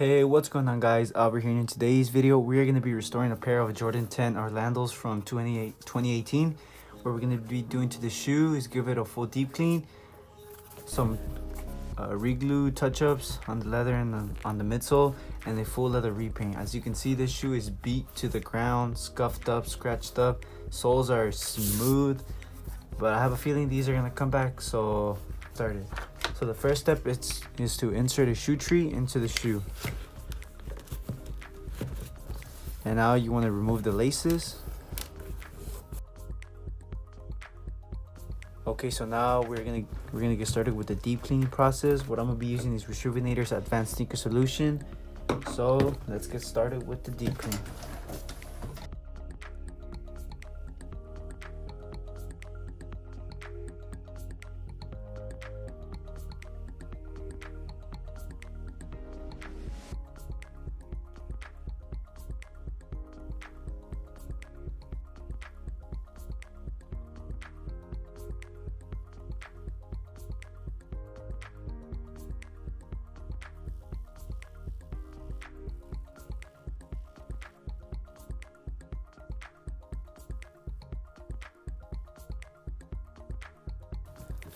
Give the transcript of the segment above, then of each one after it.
Hey, what's going on, guys? We're here in today's video. We're going to be restoring a pair of Jordan 10 Orlandos from 2018. What we're going to be doing to the shoe is give it a full deep clean, some re-glue touch-ups on the leather and on the midsole, and a full leather repaint. As you can see, this shoe is beat to the ground, scuffed up, scratched up. Soles are smooth, but I have a feeling these are going to come back, so started. So the first step is to insert a shoe tree into the shoe. And now you want to remove the laces. Okay, so now we're gonna get started with the deep cleaning process. What I'm gonna be using is Rejuvenator's Advanced Sneaker Solution. So let's get started with the deep clean.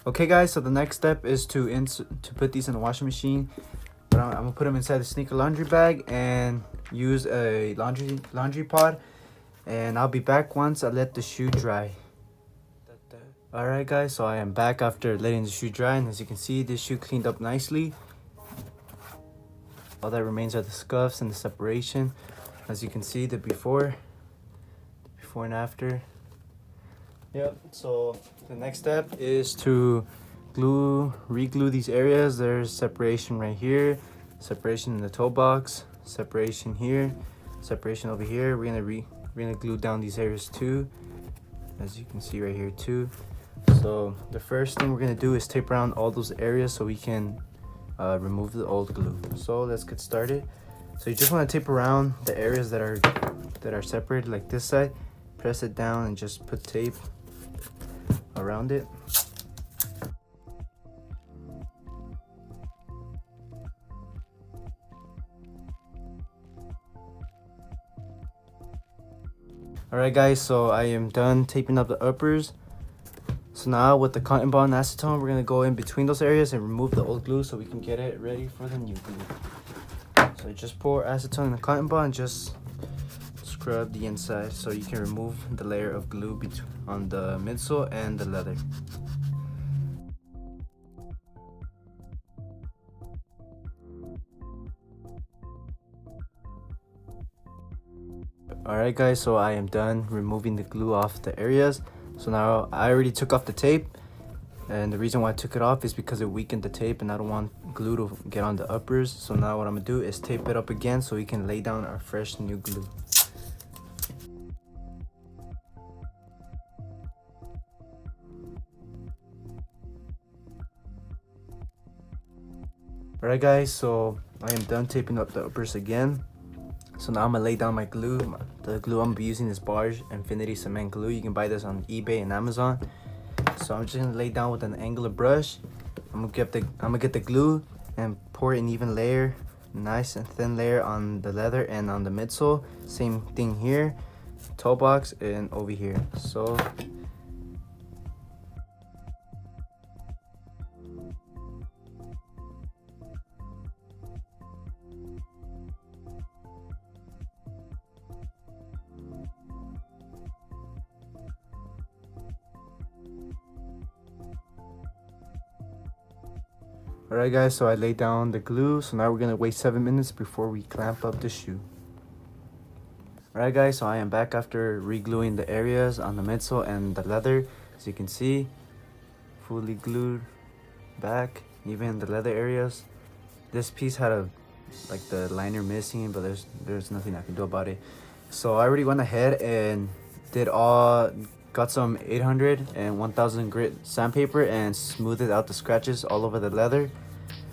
Okay, guys, so the next step is to put these in the washing machine. But I'm gonna put them inside the sneaker laundry bag and use a laundry pod. And I'll be back once I let the shoe dry. Alright, guys, so I am back after letting the shoe dry, and as you can see, this shoe cleaned up nicely. All that remains are the scuffs and the separation. As you can see, the before and after. Yep, so the next step is to re-glue these areas. There's separation right here, separation in the toe box, separation here, separation over here. We're gonna glue down these areas too, as you can see right here too. So the first thing we're gonna do is tape around all those areas so we can remove the old glue. So let's get started. So you just want to tape around the areas that are separated, like this side. Press it down and just put tape around it. Alright, guys, so I am done taping up the uppers. So now with the cotton bond and acetone, we're gonna go in between those areas and remove the old glue so we can get it ready for the new glue. So just pour acetone in the cotton bond and just scrub the inside so you can remove the layer of glue on the midsole and the leather. Alright, guys, so I am done removing the glue off the areas. So now I already took off the tape, and the reason why I took it off is because it weakened the tape and I don't want glue to get on the uppers. So now what I'm gonna do is tape it up again so we can lay down our fresh new glue. Alright, guys, so I am done taping up the uppers again. So now I'm gonna lay down my glue. The glue I'm gonna be using is Barge Infinity Cement Glue. You can buy this on eBay and Amazon. So I'm just gonna lay down with an angular brush. I'm gonna get the glue and pour an even layer, nice and thin layer on the leather and on the midsole. Same thing here, toe box and over here. So alright, guys, so I laid down the glue. So now we're gonna wait 7 minutes before we clamp up the shoe. Alright, guys, so I am back after re-gluing the areas on the midsole and the leather. As you can see, fully glued back, even the leather areas. This piece had the liner missing, but there's nothing I can do about it. So I already went ahead and got some 800 and 1000 grit sandpaper and smoothed out the scratches all over the leather.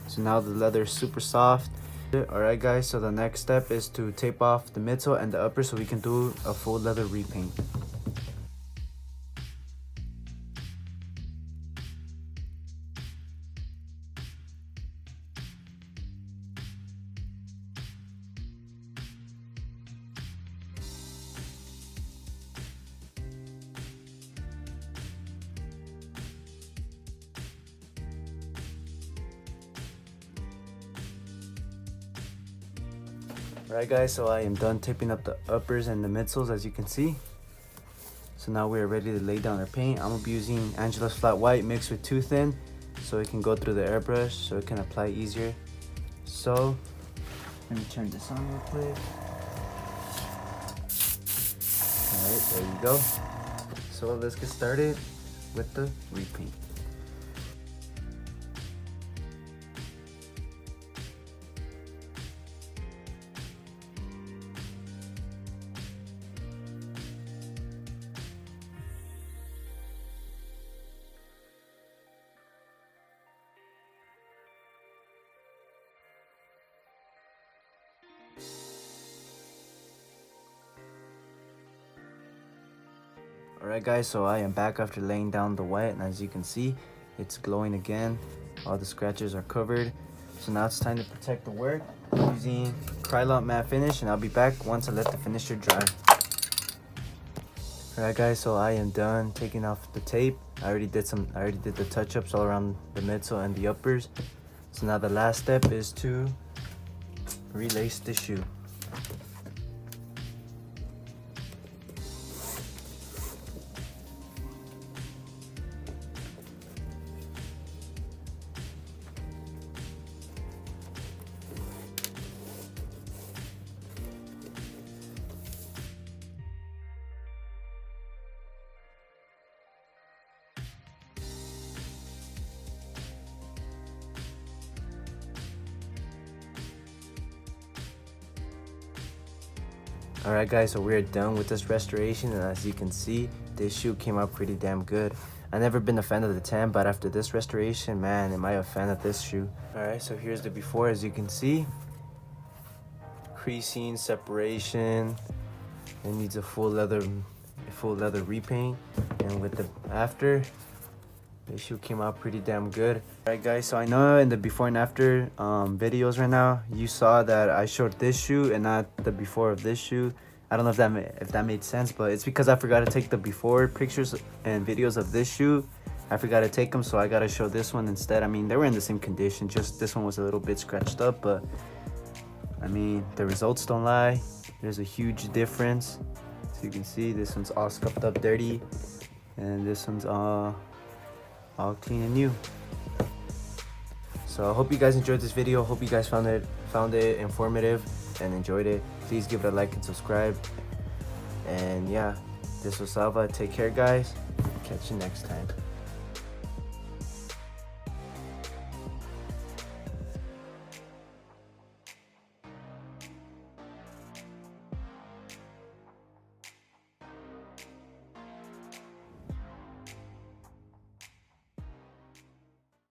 So now the leather is super soft. Alright, guys, so the next step is to tape off the midsole and the upper so we can do a full leather repaint. Alright guys, so I am done taping up the uppers and the midsoles, as you can see. So now we are ready to lay down our paint. I'm gonna be using Angelus flat white mixed with 2 thin, so it can go through the airbrush, so it can apply easier. So let me turn this on real quick. Alright, there you go. So let's get started with the repaint. Alright guys, so I am back after laying down the white, and as you can see, it's glowing again. All the scratches are covered. So now it's time to protect the work using Krylon matte finish, and I'll be back once I let the finisher dry. Alright guys, so I am done taking off the tape. I already did the touch-ups all around the midsole and the uppers. So now the last step is to relace the shoe. Alright guys, so we're done with this restoration, and as you can see, this shoe came out pretty damn good. I've never been a fan of the tan, but after this restoration, man, am I a fan of this shoe. Alright, so here's the before, as you can see. Creasing, separation, it needs a full leather repaint, and with the after, this shoe came out pretty damn good. Alright guys, so I know in the before and after videos right now, you saw that I showed this shoe and not the before of this shoe. I don't know if that made sense, but it's because I forgot to take the before pictures and videos of this shoe. I forgot to take them, so I gotta show this one instead. I mean, they were in the same condition, just this one was a little bit scratched up, but I mean, the results don't lie. There's a huge difference. So you can see this one's all scuffed up dirty, and this one's all clean and new. So I hope you guys enjoyed this video. Hope you guys found it informative and enjoyed it. Please give it a like and subscribe. And yeah, this was Salva. Take care guys. Catch you next time.